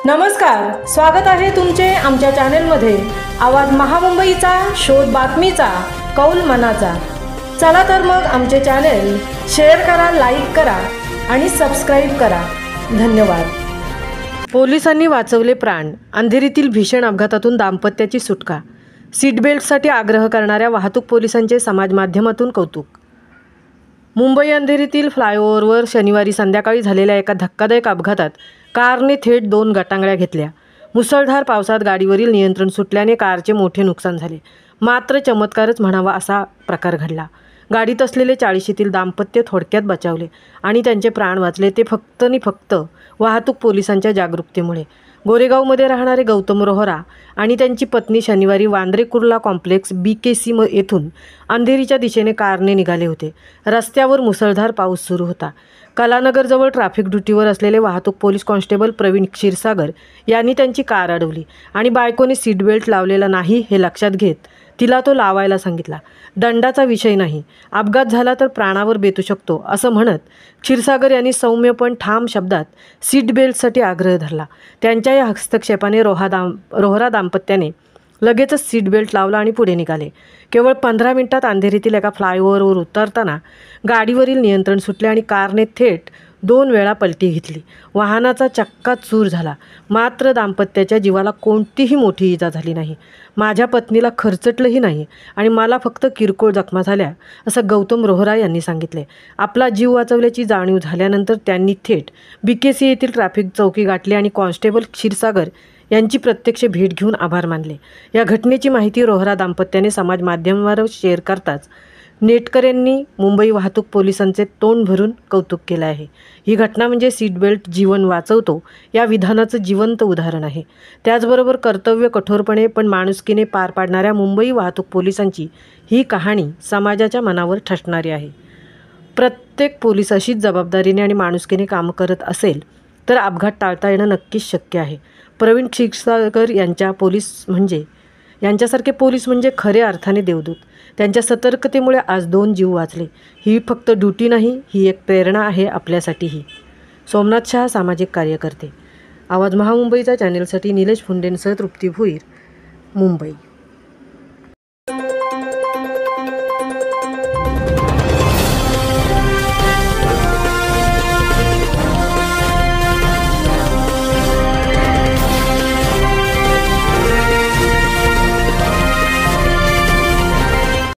नमस्कार, स्वागत आहे तुमचे आमच्या चॅनलमध्ये। आवाज महामुंबईचा, शोध बातमीचा, कौल मनाचा। चला तर मग आमचे चॅनल शेअर करा, लाईक करा आणि सबस्क्राइब करा। धन्यवाद। पोलिसांनी वाचवले प्राण, अंधेरीतील भीषण अपघातातून दाम्पत्याची सुटका। सीट बेल्टसाठी आग्रह करणाऱ्या वाहतूक पोलिसांचे समाज माध्यमातून कौतुक। मुंबई अंधेरीतील फ्लायओव्हरवर शनिवारी संध्याकाळी झालेल्या एका धक्कादायक अपघातात कारने थेट 2 गटांगळ्या घेतल्या। मुसळधार पावसात गाडीवरील नियंत्रण सुटल्याने कारचे मोठे नुकसान झाले। मात्र चमत्कारच म्हणावा असा प्रकार घडला। गाडीत असलेले 40शीतील दाम्पत्य थोडक्यात बचावले आणि त्यांचे प्राण वाचले, ते फक्त वाहतूक पोलिसांच्या जागरूकतेमुळे। गोरेगावमध्ये राहणारे गौतम रोहरा आणि त्यांची पत्नी शनिवारी वांद्रे कुर्ला कॉम्प्लेक्स BKC येथून अंधेरीच्या दिशेने कारने निघाले होते। रस्त्यावर मुसळधार पाऊस सुरू होता। कलानगरजवळ ट्रॅफिक ड्युटीवर असलेले वाहतूक पोलीस कॉन्स्टेबल प्रवीण क्षीरसागर यांनी त्यांची कार अडवली आणि बायकोने सीट बेल्ट लावलेला नाही हे लक्षात घेत तिला तो लावायला सांगितला। दंडाचा विषय नाही, अपघात झाला तर प्राणावर बेतू शकतो असं म्हणत क्षीरसागर यांनी सौम्य पण ठाम शब्दात सीट बेल्टसाठी आग्रह धरला। त्यांच्या या हस्तक्षेपाने रोहरा दाम्पत्याने लगेचच सीट बेल्ट लावला आणि पुढे निघाले। केवळ 15 मिनिटात अंधेरीतील एका फ्लायओव्हरवर उतरताना गाडीवरील नियंत्रण सुटले आणि कारने थेट 2 वेळा पलटी घेतली। वाहनाचा चक्का चूर झाला, मात्र दाम्पत्याच्या जीवाला कोणतीही मोठी इजा झाली नाही। माझ्या पत्नीला खरचटलंही नाही आणि मला फक्त किरकोळ जखमा झाल्या, असं गौतम रोहरा यांनी सांगितले। आपला जीव वाचवल्याची जाणीव झाल्यानंतर त्यांनी थेट BKC येथील ट्रॅफिक चौकी गाठली आणि कॉन्स्टेबल क्षीरसागर यांची प्रत्यक्ष भेट घेऊन आभार मानले। या घटनेची माहिती रोहरा दाम्पत्याने समाज माध्यमावर शेअर करताच नेटकऱ्यांनी मुंबई वाहतूक पोलिसांचे तोंड भरून कौतुक केले आहे। ही घटना म्हणजे सीट बेल्ट जीवन वाचवतो या विधानाचं जिवंत उदाहरण आहे। त्याचबरोबर कर्तव्य कठोरपणे पण माणुसकीने पार पाडणाऱ्या मुंबई वाहतूक पोलिसांची ही कहाणी समाजाच्या मनावर ठसणारी आहे। प्रत्येक पोलीस अशीच जबाबदारीने आणि माणुसकीने काम करत असेल तर अपघात टाळता येणं नक्कीच शक्य आहे। प्रवीण क्षीरसागर यांच्यासारखे पोलीस म्हणजे खऱ्या अर्थाने देवदूत। त्यांच्या सतर्कतेमुळे आज 2 जीव वाचले। ही फक्त ड्युटी नाही, ही एक प्रेरणा आहे आपल्यासाठीही। सोमनाथ शाह, सामाजिक कार्यकर्ते। आवाज महामुंबईचा चॅनेलसाठी निलेश फुंडेंसह तृप्ती भोईर, मुंबई।